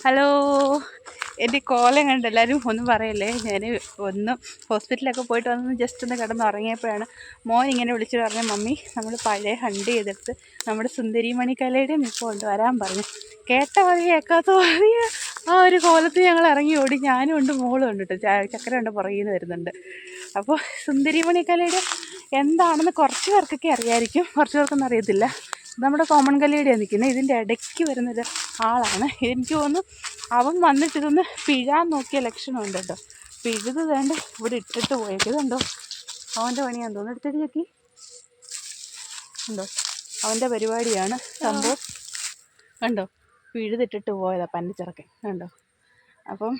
Hello, എൻ്റെ കോലം കണ്ട് എല്ലാവരും ഒന്നും പറയല്ലേ. ഞാൻ ഒന്ന് ഹോസ്പിറ്റലൊക്കെ പോയിട്ട് വന്ന് ജസ്റ്റ് ഒന്ന് കിടന്നുറങ്ങിയപ്പോഴാണ് മോൻ ഇങ്ങനെ വിളിച്ചിട്ട് പറഞ്ഞത്, മമ്മി നമ്മൾ പഴയ ഹണ്ട് ചെയ്തെടുത്ത് നമ്മുടെ സുന്ദരി മണിക്കലയുടെയും ഇപ്പോൾ ഉണ്ട് വരാൻ പറഞ്ഞു. കേട്ട മതി കേൾക്കാത്ത മതി ആ ഒരു കോലത്തിൽ ഞങ്ങൾ ഇറങ്ങി ഓടി. ഞാനും ഉണ്ട്, മോളും ഉണ്ട് കേട്ടോ, ചക്കര ഉണ്ട് പുറകിൽ നിന്ന് വരുന്നുണ്ട്. അപ്പോൾ സുന്ദരി മണിക്കലയുടെ എന്താണെന്ന് കുറച്ച് പേർക്കൊക്കെ അറിയാമായിരിക്കും, കുറച്ച് പേർക്കൊന്നും അറിയത്തില്ല. നമ്മുടെ കോമൺ കലയുടെയാണ് നിൽക്കുന്നത്. ഇതിൻ്റെ ഇടയ്ക്ക് വരുന്നൊരു ആളാണ്. എനിക്ക് തോന്നുന്നു അവൻ വന്നിട്ട് ഇതൊന്ന് പിഴാൻ നോക്കിയ ലക്ഷണമുണ്ട് കേട്ടോ. പിഴുത് വേണ്ട ഇവിടെ ഇട്ടിട്ട് പോയേക്കുന്നുണ്ടോ, അവൻ്റെ പണിയാന്ന് തോന്നുന്നു. എടുത്തിട്ട് നോക്കി ഉണ്ടോ, അവൻ്റെ പരിപാടിയാണ് സംഭവം. കണ്ടോ, പിഴുതിട്ടിട്ട് പോയതാണ് പന്നിച്ചിറക്കൻ കണ്ടോ. അപ്പം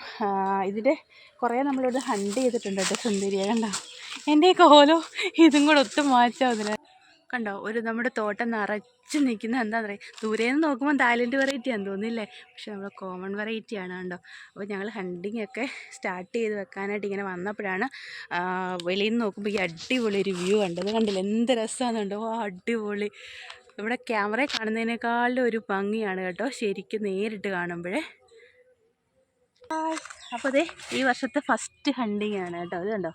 ഇതിൻ്റെ കുറേ നമ്മളിവിടെ ഹണ്ട് ചെയ്തിട്ടുണ്ട് കേട്ടോ സുന്ദരിയെ. കണ്ടോ എൻ്റെ കോലോ ഇതും കൂടെ ഒത്തും മാറ്റാം അതിന്. കണ്ടോ, ഒരു നമ്മുടെ തോട്ടം നിറച്ച് നിൽക്കുന്ന എന്താണെന്ന് പറയുക. ദൂരെ നിന്ന് നോക്കുമ്പോൾ തായ്ലൻഡ് വെറൈറ്റിയാണെന്ന് തോന്നില്ലേ, പക്ഷെ നമ്മൾ കോമൺ വെറൈറ്റിയാണ് കണ്ടോ. അപ്പോൾ ഞങ്ങൾ ഹണ്ടിങ് ഒക്കെ സ്റ്റാർട്ട് ചെയ്ത് വെക്കാനായിട്ട് ഇങ്ങനെ വന്നപ്പോഴാണ് വെളിയിൽ നിന്ന് നോക്കുമ്പോൾ ഈ അടിപൊളി ഒരു വ്യൂ കണ്ടത്. കണ്ടില്ല എന്ത് രസമാണെന്നുണ്ടോ, അടിപൊളി. ഇവിടെ ക്യാമറയിൽ കാണുന്നതിനേക്കാളും ഒരു ഭംഗിയാണ് കേട്ടോ ശരിക്കും നേരിട്ട് കാണുമ്പോഴേ. അപ്പോൾ അതെ ഈ വർഷത്തെ ഫസ്റ്റ് ഹണ്ടിങ് ആണ് കേട്ടോ. അത് കണ്ടോ,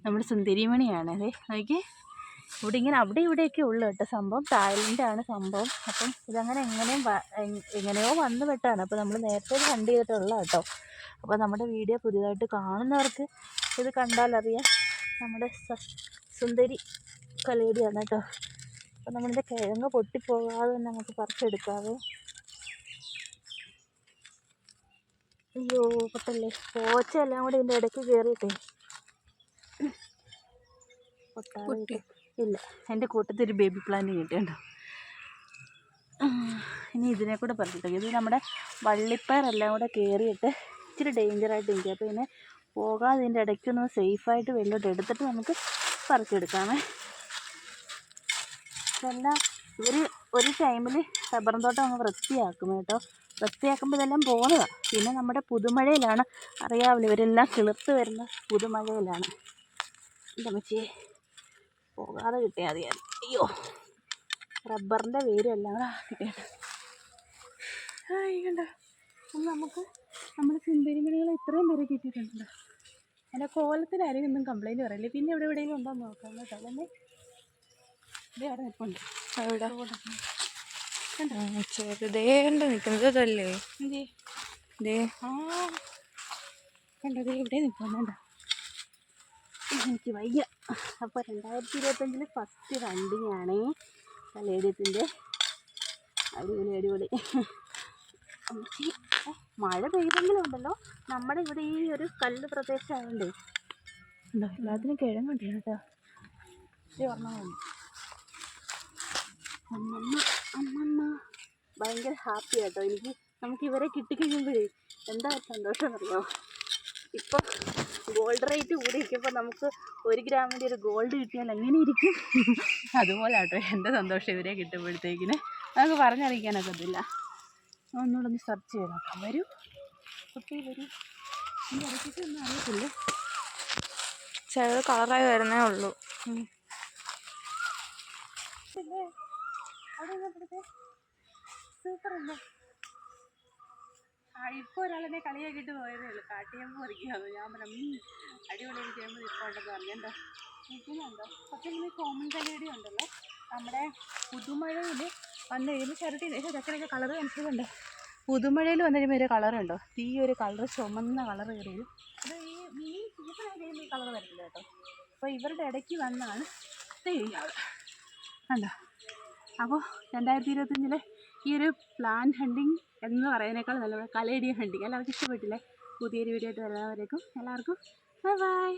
നമ്മുടെ സുന്ദരിമണിയാണ്. അതെ നോക്കി, ഇവിടെ ഇങ്ങനെ അവിടെ ഇവിടെയൊക്കെ ഉള്ളു കേട്ടോ സംഭവം. തായ്ലൻഡാണ് സംഭവം. അപ്പം ഇതങ്ങനെ എങ്ങനെയോ വന്നു പെട്ടാണ്. അപ്പോൾ നമ്മൾ നേരത്തെ ഹണ്ട് ചെയ്തിട്ടുള്ള കേട്ടോ. അപ്പോൾ നമ്മുടെ വീഡിയോ പുതിയതായിട്ട് കാണുന്നവർക്ക് ഇത് കണ്ടാലറിയാം നമ്മുടെ സുന്ദരി കലയുടെയാണ് കേട്ടോ. അപ്പോൾ നമ്മളിൻ്റെ കിഴങ്ങ് പൊട്ടിപ്പോകാതെ തന്നെ നമുക്ക് പറിച്ചെടുക്കാവേ. അയ്യോ പൊട്ടല്ലേ, പോച്ച എല്ലാം കൂടെ ഇതിൻ്റെ ഇടയ്ക്ക് കയറിയിട്ടേ പൊട്ടാതെ ഇല്ല. എൻ്റെ കൂട്ടത്തിൽ ഒരു ബേബി പ്ലാന്റ് കിട്ടിയുണ്ടോ. ഇനി ഇതിനെ കൂടെ പറിച്ചിട്ട്, ഇത് നമ്മുടെ വള്ളിപ്പയറെല്ലാം കൂടെ കയറിയിട്ട് ഇച്ചിരി ഡേഞ്ചറായിട്ട് ഇരിക്കും. അപ്പോൾ ഇതിനെ പോകാതെ ഇതിൻ്റെ ഇടയ്ക്കൊന്ന് സേഫായിട്ട് വെള്ളോട്ട് എടുത്തിട്ട് നമുക്ക് പറിച്ചെടുക്കാമേ. ഇതെല്ലാം ഇവർ ഒരു ടൈമിൽ റബ്ബറും തോട്ടം അങ്ങ് വൃത്തിയാക്കും കേട്ടോ. വൃത്തിയാക്കുമ്പോൾ ഇതെല്ലാം പോകുന്നതാണ്. പിന്നെ നമ്മുടെ പുതുമഴയിലാണ്, അറിയാമല്ലോ ഇവരെല്ലാം കിളിർത്ത് വരുന്ന പുതുമഴയിലാണ്. എൻ്റെ അമ്മച്ചിയെ പോകാതെ കിട്ടിയാൽ മതിയായിരുന്നു. അയ്യോ, റബ്ബറിൻ്റെ വേരെല്ലാം കിട്ടിയിട്ട് കണ്ടോ. നമുക്ക് നമ്മുടെ സുന്ദരിമണികളെ ഇത്രയും പേരെ കിട്ടിയിട്ടുണ്ടല്ലോ. എൻ്റെ കോലത്തിലാരും ഒന്നും കംപ്ലൈൻറ്റ് പറയില്ലേ. പിന്നെ ഇവിടെ എവിടെയെങ്കിലും ഉണ്ടോയെന്ന് നോക്കാം കേട്ടോ. അല്ലേ ഇതേ അവിടെ നിൽപ്പുണ്ട്. അവിടെ ചെറുതേ ഉണ്ട് നിൽക്കുന്നതല്ലേ ഇതേ. ആ കണ്ടോ, ദേ ഇവിടെ നിൽക്കുന്നുണ്ടോ. എനിക്ക് വയ്യ. അപ്പോൾ 2025 ഫസ്റ്റ് ഹണ്ടിങ്ങാണേ കലേഡിയത്തിൻ്റെ. അടിപൊളി അടിപൊളി. മഴ പെയ്തെങ്കിലും ഉണ്ടല്ലോ, നമ്മുടെ ഇവിടെ ഈ ഒരു കല്ല് പ്രദേശമായതുകൊണ്ട് ഉണ്ടോ എല്ലാത്തിനും കിഴങ്ങുണ്ട് കേട്ടോ. ഇത് ഓർമ്മ അമ്മമ്മ ഭയങ്കര ഹാപ്പി കേട്ടോ എനിക്ക്. നമുക്ക് ഇവരെ കിട്ടിക്കഴിയുമ്പോഴേ എന്താ സന്തോഷം അറിയാമോ. ഇപ്പം ഗോൾഡ് റേറ്റ് കൂടി ഇരിക്കുമ്പോൾ നമുക്ക് 1 ഗ്രാമിൻ്റെ ഒരു ഗോൾഡ് കിട്ടിയാൽ എങ്ങനെ ഇരിക്കും, അതുപോലെ കേട്ടോ എൻ്റെ സന്തോഷം ഇവരെ കിട്ടുമ്പോഴത്തേക്കിന്. നമുക്ക് പറഞ്ഞറിയിക്കാനൊക്കത്തില്ല. ഒന്നുകൂടെ ഒന്ന് സെർച്ച് ചെയ്ത് നോക്കാം. വരൂ കുട്ടി വരൂ. എൻ്റെ ഇടയ്ക്കൊന്നും അറിയത്തില്ല, ചിലത് കളറായി വരുന്നേ ഉള്ളൂ. സൂപ്പറല്ലേ. ഇപ്പോൾ ഒരാളെന്നെ കളിയാക്കിയിട്ട് പോയതേ ഉള്ളൂ. കാട്ടിയമ്പ് പറിക്കുകയാണ്. ഞാൻ പറഞ്ഞു അടിപൊളിയായിട്ട് ചെയ്യുമ്പോൾ ഇപ്പോൾ ഉണ്ടെന്ന് പറഞ്ഞുണ്ടോ. ഇരിക്കുന്നുണ്ടോ. പക്ഷേ ഇങ്ങനെ കോമൺ കലയുടെ ഉണ്ടല്ലോ, നമ്മുടെ പുതുമഴയിൽ വന്നു കഴിയുമ്പോൾ ചരട്ടി ചക്കരയൊക്കെ കളറ് കാണിച്ചതുണ്ട്. പുതുമഴയിൽ വന്നു കഴിയുമ്പോൾ ഒരു കളറുണ്ടോ, ഈ ഒരു കളറ് ചുമന്ന കളറ് കയറിയും. അത് ഈ സീസണായി കഴിയുമ്പോൾ ഈ കളർ വരത്തില്ല കേട്ടോ. അപ്പോൾ ഇവരുടെ ഇടയ്ക്ക് വന്നാണ് ഇയാൾ കണ്ടോ. അപ്പോൾ 2025 ഈ ഒരു പ്ലാൻ ഹണ്ടിങ് എന്ന് പറയുന്നതിനേക്കാൾ നല്ല കലേഡിയൻ ഹണ്ടിങ് എല്ലാവർക്കും ഇഷ്ടപ്പെട്ടില്ലേ. പുതിയൊരു വീഡിയോ ആയിട്ട് വരുന്നവരേക്കും എല്ലാവർക്കും ബൈ ബൈ.